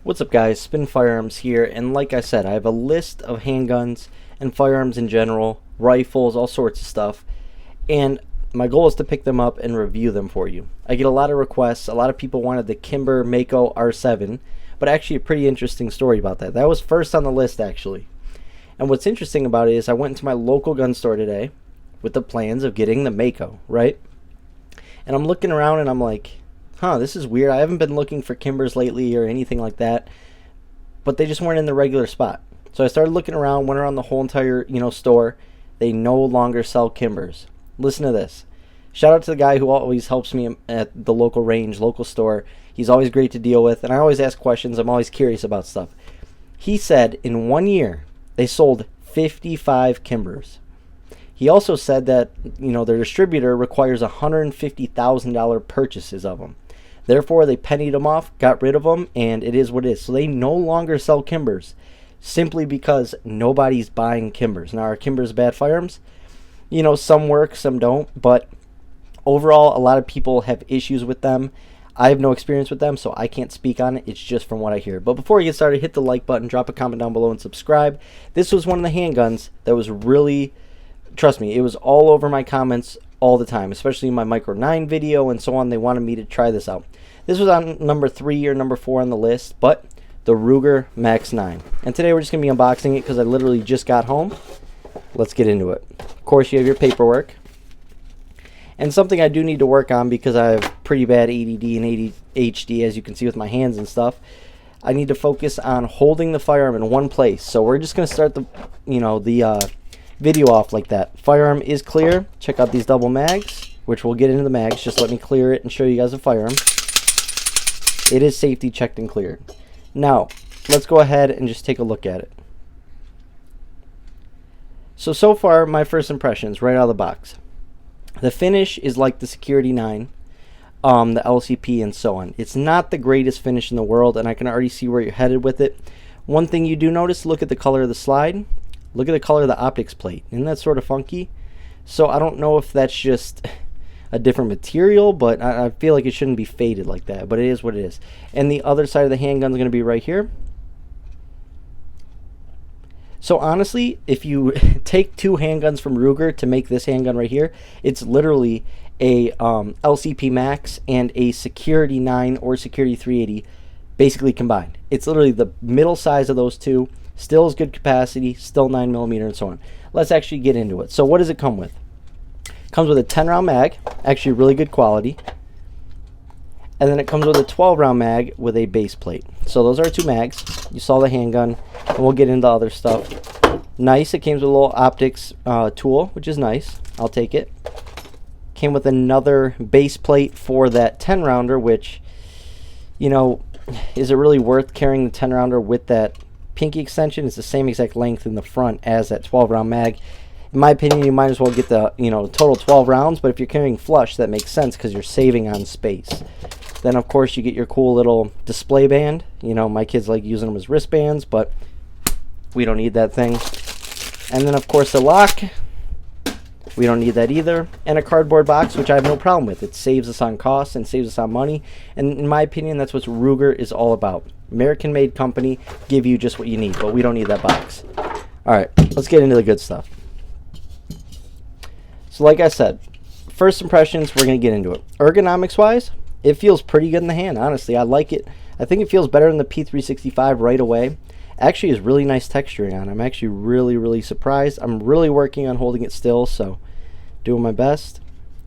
What's up guys, Spin Firearms here, and like I said, I have a list of handguns and firearms in general, rifles, all sorts of stuff, and my goal is to pick them up and review them for you. I get a lot of requests. A lot of people wanted the Kimber Mako R7, but actually a pretty interesting story about that. That was first on the list actually. And what's interesting about it is I went into my local gun store today with the plans of getting the Mako, right? And I'm looking around and I'm like, this is weird. I haven't been looking for Kimbers lately or anything like that, but they just weren't in the regular spot. So I started looking around, went around the whole entire, store. They no longer sell Kimbers. Listen to this. Shout out to the guy who always helps me at the local range, local store. He's always great to deal with, and I always ask questions. I'm always curious about stuff. He said in 1 year, they sold 55 Kimbers. He also said that, their distributor requires $150,000 purchases of them. Therefore, they pennied them off, got rid of them, and it is what it is. So they no longer sell Kimbers simply because nobody's buying Kimbers. Now, are Kimbers bad firearms? Some work, some don't, but overall, a lot of people have issues with them. I have no experience with them, so I can't speak on it. It's just from what I hear. But before we get started, hit the like button, drop a comment down below, and subscribe. This was one of the handguns that was really, trust me, it was all over my comments all the time, especially in my Micro 9 video and so on. They wanted me to try this out. This was on number 3 or number 4 on the list, but the Ruger Max 9. And today we're just going to be unboxing it because I literally just got home. Let's get into it. Of course, you have your paperwork. And something I do need to work on because I have pretty bad ADD and ADHD, as you can see with my hands and stuff. I need to focus on holding the firearm in one place. So we're just going to start the, video off like that. Firearm is clear. Check out these double mags, which we'll get into the mags. Just let me clear it and show you guys the firearm. It is safety checked and cleared. Now, let's go ahead and just take a look at it. So far, my first impressions right out of the box. The finish is like the Security 9, the LCP, and so on. It's not the greatest finish in the world, and I can already see where you're headed with it. One thing you do notice, look at the color of the slide. Look at the color of the optics plate. Isn't that sort of funky? So I don't know if that's just a different material, but I feel like it shouldn't be faded like that, but it is what it is. And the other side of the handgun is going to be right here. So honestly, if you take 2 handguns from Ruger to make this handgun right here, it's literally a LCP Max and a Security 9 or Security 380 basically combined. It's literally the middle size of those two. Still is good capacity, still 9mm and so on. Let's actually get into it. So what does it come with? It comes with a 10-round mag, actually really good quality. And then it comes with a 12-round mag with a base plate. So those are 2 mags. You saw the handgun, and we'll get into other stuff. Nice, it came with a little optics tool, which is nice. I'll take it. Came with another base plate for that 10-rounder, which, is it really worth carrying the 10-rounder with that pinky extension? It's the same exact length in the front as that 12-round mag. In my opinion, you might as well get the total 12 rounds, but if you're carrying flush, that makes sense because you're saving on space. Then of course you get your cool little display band. My kids like using them as wristbands, but we don't need that thing. And then of course the lock, we don't need that either. And a cardboard box, which I have no problem with. It saves us on costs and saves us on money, and in my opinion, that's what Ruger is all about. American made company, give you just what you need, but we don't need that box. Alright, let's get into the good stuff. So like I said, first impressions, we're going to get into it. Ergonomics wise, it feels pretty good in the hand, honestly. I like it. I think it feels better than the P365 right away. Actually is really nice texturing on it. I'm actually really surprised. I'm really working on holding it still, so doing my best.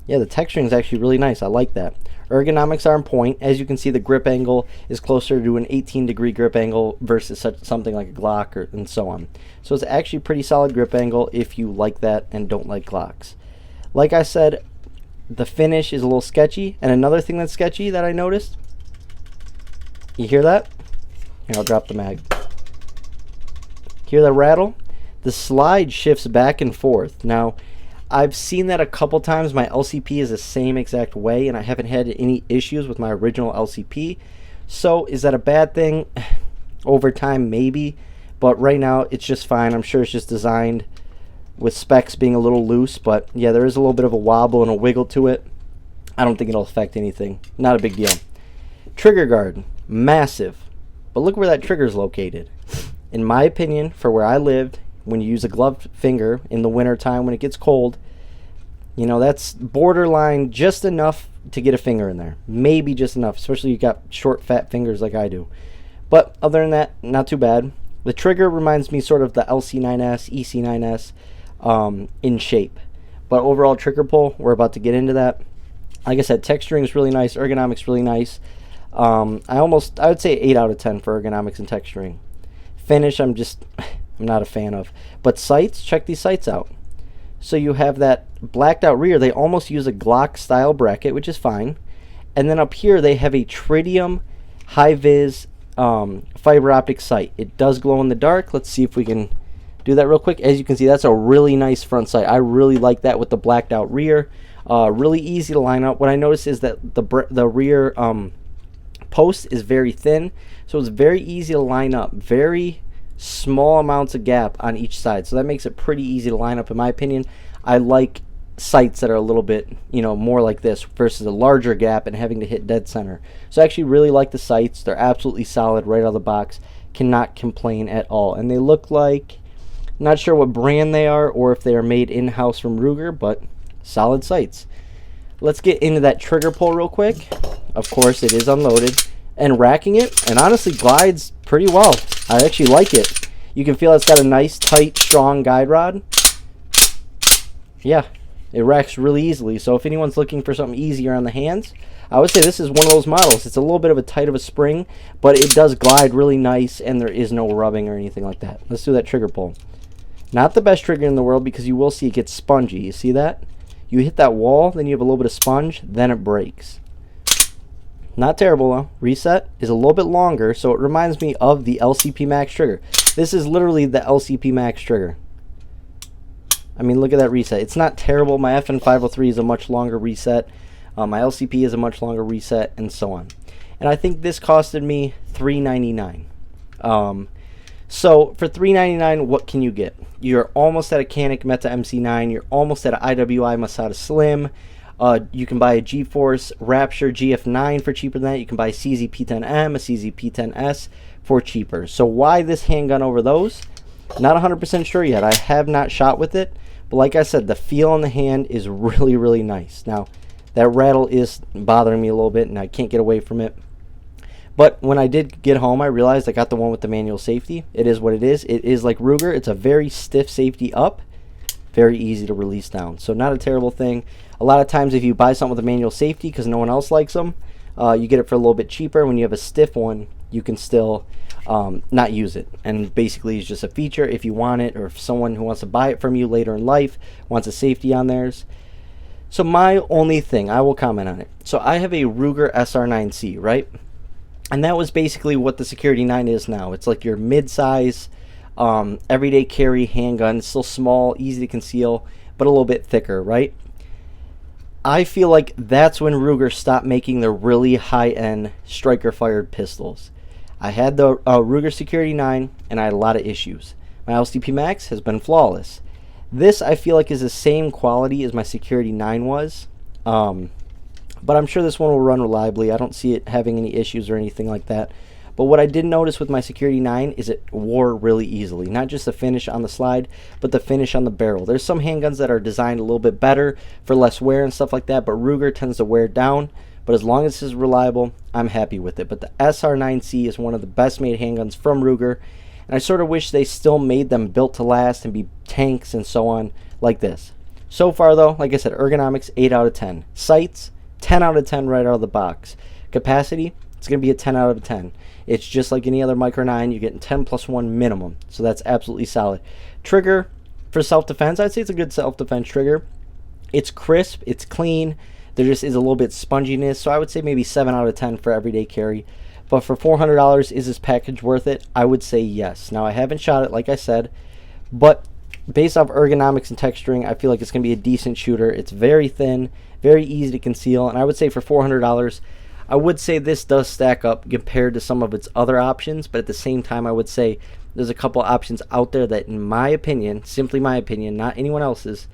Yeah, the texturing is actually really nice. I like that. Ergonomics are on point. As you can see, the grip angle is closer to an 18-degree grip angle versus something like a Glock and so on. So it's actually pretty solid grip angle if you like that and don't like Glocks. Like I said, the finish is a little sketchy. And another thing that's sketchy that I noticed, you hear that? Here, I'll drop the mag. Hear that rattle? The slide shifts back and forth. Now, I've seen that a couple times. My LCP is the same exact way, and I haven't had any issues with my original LCP. So, is that a bad thing? Over time, maybe. But right now, it's just fine. I'm sure it's just designed with specs being a little loose. But, yeah, there is a little bit of a wobble and a wiggle to it. I don't think it'll affect anything. Not a big deal. Trigger guard. Massive. But look where that trigger is located. In my opinion, for where I lived, when you use a gloved finger in the winter time when it gets cold, you know, that's borderline just enough to get a finger in there. Maybe just enough, especially if you got short, fat fingers like I do. But other than that, not too bad. The trigger reminds me sort of the LC9S, EC9S in shape. But overall trigger pull, we're about to get into that. Like I said, texturing is really nice. Ergonomics really nice. I would say 8 out of 10 for ergonomics and texturing. Finish, I'm not a fan of. But sights, check these sights out. So you have that blacked out rear. They almost use a Glock style bracket, which is fine. And then up here they have a tritium high vis fiber optic sight. It does glow in the dark. Let's see if we can do that real quick. As you can see, that's a really nice front sight. I really like that with the blacked out rear. Really easy to line up. What I noticed is that the rear post is very thin, so it's very easy to line up. Very small amounts of gap on each side, so that makes it pretty easy to line up in my opinion. I like sights that are a little bit, you know, more like this versus a larger gap and having to hit dead center. So I actually really like the sights. They're absolutely solid right out of the box. Cannot complain at all. And they look like, not sure what brand they are or if they are made in-house from Ruger, but solid sights. Let's get into that trigger pull real quick. Of course, it is unloaded. And racking it, and honestly glides pretty well. I actually like it. You can feel it's got a nice, tight, strong guide rod. Yeah, it racks really easily. So if anyone's looking for something easier on the hands, I would say this is one of those models. It's a little bit of a tight of a spring, but it does glide really nice, and there is no rubbing or anything like that. Let's do that trigger pull. Not the best trigger in the world because you will see it gets spongy. You see that? You hit that wall, then you have a little bit of sponge, then it breaks. Not terrible though. Reset is a little bit longer, so it reminds me of the LCP Max trigger. This is literally the LCP Max trigger. I mean, look at that reset. It's not terrible. My FN503 is a much longer reset. My LCP is a much longer reset, and so on. And I think this costed me $3.99. So for $3.99, what can you get? You're almost at a Canik Meta MC9. You're almost at an IWI Masada Slim. You can buy a GeForce Rapture GF9 for cheaper than that. You can buy a CZ-P10M, a CZ-P10S for cheaper. So why this handgun over those? Not 100% sure yet. I have not shot with it. But like I said, the feel on the hand is really, really nice. Now, that rattle is bothering me a little bit, and I can't get away from it. But when I did get home, I realized I got the one with the manual safety. It is what it is. It is like Ruger. It's a very stiff safety up. Very easy to release down. So not a terrible thing. A lot of times if you buy something with a manual safety because no one else likes them, you get it for a little bit cheaper. When you have a stiff one, you can still not use it. And basically it's just a feature if you want it, or if someone who wants to buy it from you later in life wants a safety on theirs. So my only thing, I will comment on it. So I have a Ruger SR9C, right? And that was basically what the Security 9 is now. It's like your mid-size, everyday carry handgun. Still small, easy to conceal, but a little bit thicker, right? I feel like that's when Ruger stopped making the really high-end striker-fired pistols. I had the Ruger Security 9, and I had a lot of issues. My LCP Max has been flawless. This, I feel like, is the same quality as my Security 9 was. But I'm sure this one will run reliably. I don't see it having any issues or anything like that. But what I did notice with my Security 9 is it wore really easily. Not just the finish on the slide, but the finish on the barrel. There's some handguns that are designed a little bit better for less wear and stuff like that, but Ruger tends to wear down. But as long as it's reliable, I'm happy with it. But the SR9C is one of the best made handguns from Ruger. And I sort of wish they still made them built to last and be tanks and so on like this. So far though, like I said, ergonomics 8 out of 10. Sights, 10 out of 10 right out of the box. Capacity, it's going to be a 10 out of 10. It's just like any other Micro 9. You're getting 10 plus 1 minimum. So that's absolutely solid. Trigger, for self-defense, I'd say it's a good self-defense trigger. It's crisp. It's clean. There just is a little bit sponginess. So I would say maybe 7 out of 10 for everyday carry. But for $400, is this package worth it? I would say yes. Now, I haven't shot it, like I said. But based off ergonomics and texturing, I feel like it's going to be a decent shooter. It's very thin, very easy to conceal. And I would say for $400, I would say this does stack up compared to some of its other options, but at the same time, I would say there's a couple options out there that, in my opinion, simply my opinion, not anyone else's,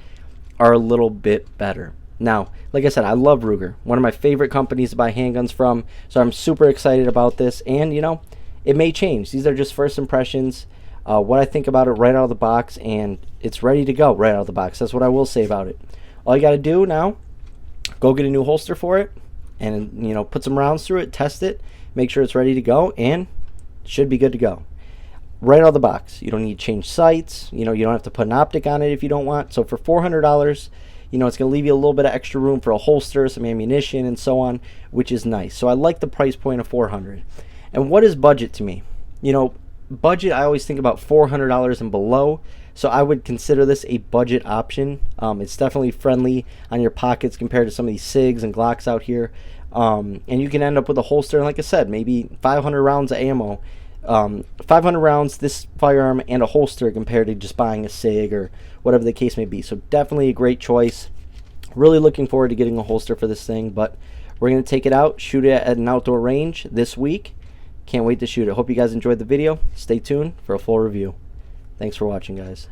are a little bit better. Now, like I said, I love Ruger, one of my favorite companies to buy handguns from, so I'm super excited about this. And, you know, It may change. These are just first impressions, what I think about it right out of the box, and it's ready to go right out of the box. That's what I will say about it. All you got to do now, go get a new holster for it, and put some rounds through it, test it, make sure it's ready to go, and it should be good to go right out of the box. You don't need to change sights. You don't have to put an optic on it if you don't want. So for $400, it's going to leave you a little bit of extra room for a holster, some ammunition, and so on, which is nice. So I like the price point of $400. And what is budget to me? Budget, I always think about $400 and below. So I would consider this a budget option. It's definitely friendly on your pockets compared to some of these SIGs and Glocks out here. And you can end up with a holster, and like I said, maybe 500 rounds of ammo. 500 rounds, this firearm, and a holster compared to just buying a SIG or whatever the case may be. So definitely a great choice. Really looking forward to getting a holster for this thing, but we're going to take it out, shoot it at an outdoor range this week. Can't wait to shoot it. Hope you guys enjoyed the video. Stay tuned for a full review. Thanks for watching, guys.